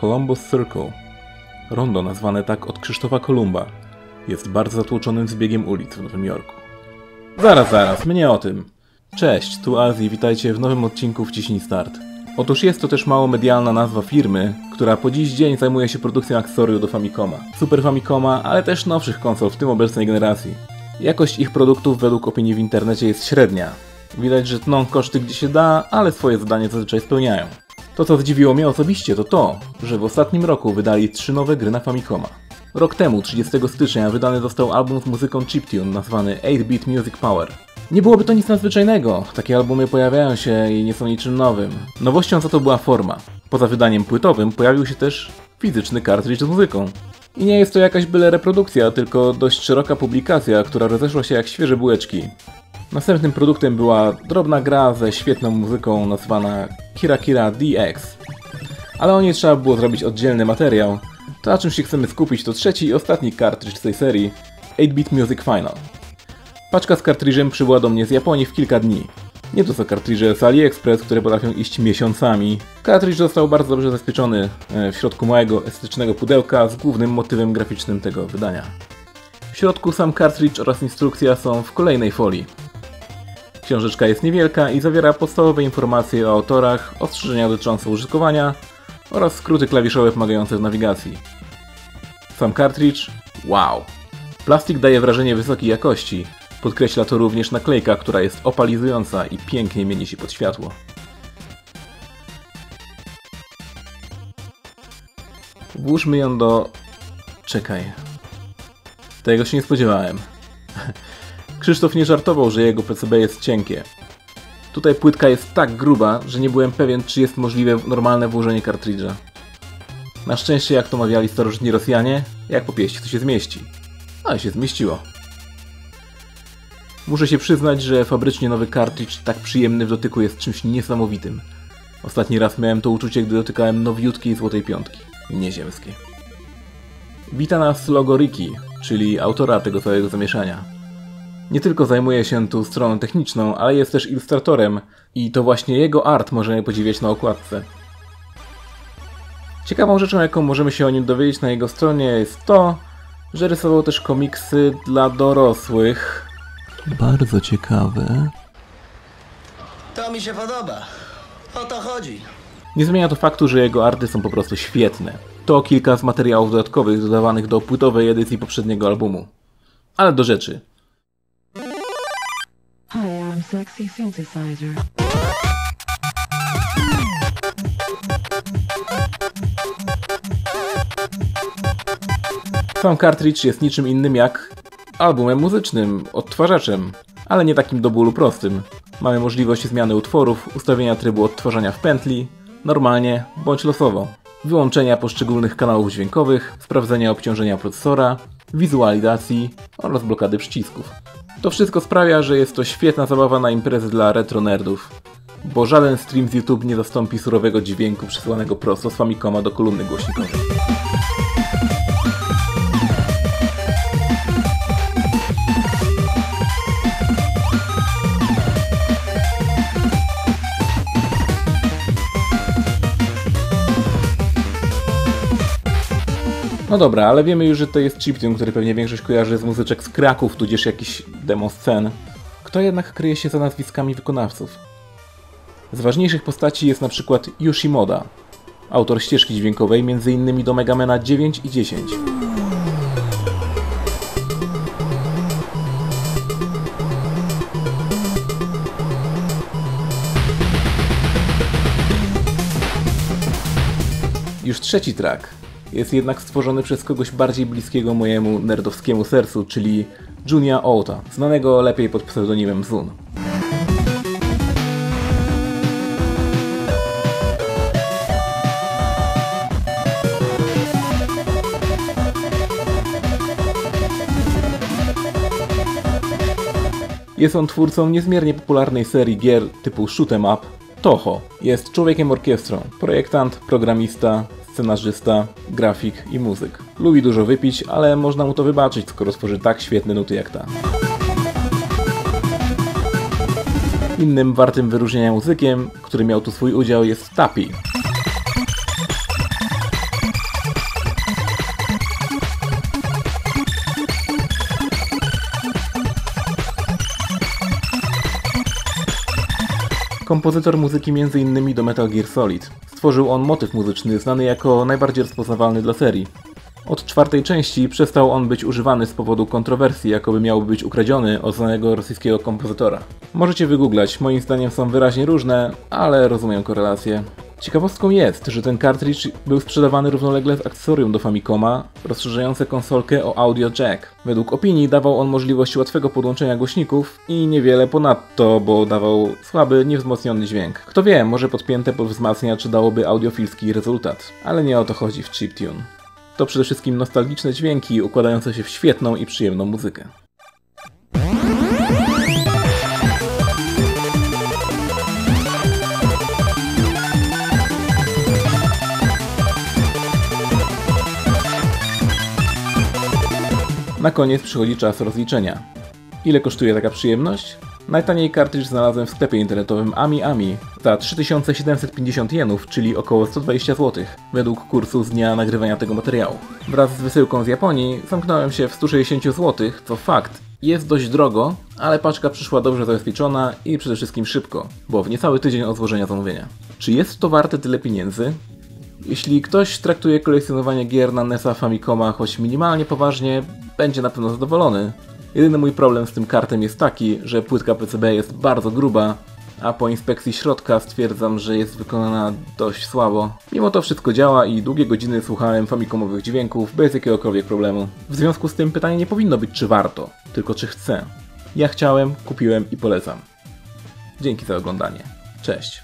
Columbus Circle. Rondo nazwane tak od Krzysztofa Kolumba jest bardzo zatłoczonym zbiegiem ulic w Nowym Jorku. Zaraz, mnie o tym. Cześć, tu Azji, witajcie w nowym odcinku Wciśnij Start. Otóż jest to też mało medialna nazwa firmy, która po dziś dzień zajmuje się produkcją akcesoriów do Famicoma, Super Famicoma, ale też nowszych konsol, w tym obecnej generacji. Jakość ich produktów według opinii w internecie jest średnia. Widać, że tną koszty gdzie się da, ale swoje zadanie zazwyczaj spełniają. To, co zdziwiło mnie osobiście, to to, że w ostatnim roku wydali 3 nowe gry na Famicoma. Rok temu, 30 stycznia, wydany został album z muzyką chiptune nazwany 8-Bit Music Power. Nie byłoby to nic nadzwyczajnego, takie albumy pojawiają się i nie są niczym nowym. Nowością za to była forma. Poza wydaniem płytowym pojawił się też fizyczny kartridż z muzyką. I nie jest to jakaś byle reprodukcja, tylko dość szeroka publikacja, która rozeszła się jak świeże bułeczki. Następnym produktem była drobna gra ze świetną muzyką nazwana Kira Kira DX. Ale o niej trzeba było zrobić oddzielny materiał. To, na czym się chcemy skupić, to trzeci i ostatni kartridż z tej serii, 8-Bit Music Final. Paczka z kartridżem przybyła do mnie z Japonii w kilka dni. Nie to co kartridże z AliExpress, które potrafią iść miesiącami. Kartridż został bardzo dobrze zabezpieczony w środku małego estetycznego pudełka z głównym motywem graficznym tego wydania. W środku sam kartridż oraz instrukcja są w kolejnej folii. Książeczka jest niewielka i zawiera podstawowe informacje o autorach, ostrzeżenia dotyczące użytkowania oraz skróty klawiszowe pomagające w nawigacji. Sam kartridż? Wow! Plastik daje wrażenie wysokiej jakości. Podkreśla to również naklejka, która jest opalizująca i pięknie mieni się pod światło. Włóżmy ją do... Czekaj. Tego się nie spodziewałem. Krzysztof nie żartował, że jego PCB jest cienkie. Tutaj płytka jest tak gruba, że nie byłem pewien, czy jest możliwe normalne włożenie kartridża. Na szczęście, jak to mawiali starożytni Rosjanie, jak po pieści to się zmieści. Ale się zmieściło. Muszę się przyznać, że fabrycznie nowy kartridż tak przyjemny w dotyku jest czymś niesamowitym. Ostatni raz miałem to uczucie, gdy dotykałem nowiutkiej złotej piątki. Nieziemskiej. Wita nas logo Riki, czyli autora tego całego zamieszania. Nie tylko zajmuje się tu stroną techniczną, ale jest też ilustratorem i to właśnie jego art możemy podziwiać na okładce. Ciekawą rzeczą, jaką możemy się o nim dowiedzieć na jego stronie, jest to, że rysował też komiksy dla dorosłych. Bardzo ciekawe. To mi się podoba. O to chodzi. Nie zmienia to faktu, że jego arty są po prostu świetne. To kilka z materiałów dodatkowych dodawanych do płytowej edycji poprzedniego albumu. Ale do rzeczy. Hi, I'm Sexy Synthesizer. Sam kartridż jest niczym innym jak albumem muzycznym, odtwarzaczem, ale nie takim do bólu prostym. Mamy możliwość zmiany utworów, ustawienia trybu odtwarzania w pętli, normalnie bądź losowo, wyłączenia poszczególnych kanałów dźwiękowych, sprawdzenia obciążenia procesora, wizualizacji oraz blokady przycisków. To wszystko sprawia, że jest to świetna zabawa na imprezy dla retro nerdów, bo żaden stream z YouTube nie zastąpi surowego dźwięku przesłanego prosto z Famicoma do kolumny głośnikowej. No dobra, ale wiemy już, że to jest chiptune, który pewnie większość kojarzy z muzyczek z Kraków, tudzież jakiś demo scen. Kto jednak kryje się za nazwiskami wykonawców? Z ważniejszych postaci jest na przykład Yoshimoda, autor ścieżki dźwiękowej m.in. do Mega Mana 9 i 10. Już trzeci track jest jednak stworzony przez kogoś bardziej bliskiego mojemu nerdowskiemu sercu, czyli Junya Ota, znanego lepiej pod pseudonimem Zun. Jest on twórcą niezmiernie popularnej serii gier typu shoot'em up Toho. Jest człowiekiem orkiestrą, projektant, programista, scenarzysta, grafik i muzyk. Lubi dużo wypić, ale można mu to wybaczyć, skoro stworzy tak świetne nuty jak ta. Innym wartym wyróżnienia muzykiem, który miał tu swój udział, jest Tappy. Kompozytor muzyki m.in. do Metal Gear Solid. Stworzył on motyw muzyczny znany jako najbardziej rozpoznawalny dla serii. Od 4. części przestał on być używany z powodu kontrowersji, jakoby miał być ukradziony od znanego rosyjskiego kompozytora. Możecie wygooglać, moim zdaniem są wyraźnie różne, ale rozumiem korelację. Ciekawostką jest, że ten kartridż był sprzedawany równolegle z akcesorium do Famicoma, rozszerzające konsolkę o audio jack. Według opinii dawał on możliwość łatwego podłączenia głośników i niewiele ponadto, bo dawał słaby, niewzmocniony dźwięk. Kto wie, może podpięte pod wzmacniacz dałoby audiofilski rezultat, ale nie o to chodzi w chiptune. To przede wszystkim nostalgiczne dźwięki układające się w świetną i przyjemną muzykę. Na koniec przychodzi czas rozliczenia. Ile kosztuje taka przyjemność? Najtaniej kartridż znalazłem w sklepie internetowym AmiAmi za 3750 jenów, czyli około 120 zł, według kursu z dnia nagrywania tego materiału. Wraz z wysyłką z Japonii zamknąłem się w 160 zł, co fakt, jest dość drogo, ale paczka przyszła dobrze zabezpieczona i przede wszystkim szybko, bo w niecały tydzień od złożenia zamówienia. Czy jest to warte tyle pieniędzy? Jeśli ktoś traktuje kolekcjonowanie gier na NES-a Famicoma choć minimalnie poważnie, będzie na pewno zadowolony. Jedyny mój problem z tym kartem jest taki, że płytka PCB jest bardzo gruba, a po inspekcji środka stwierdzam, że jest wykonana dość słabo. Mimo to wszystko działa i długie godziny słuchałem Famicomowych dźwięków bez jakiegokolwiek problemu. W związku z tym pytanie nie powinno być czy warto, tylko czy chcę. Ja chciałem, kupiłem i polecam. Dzięki za oglądanie. Cześć.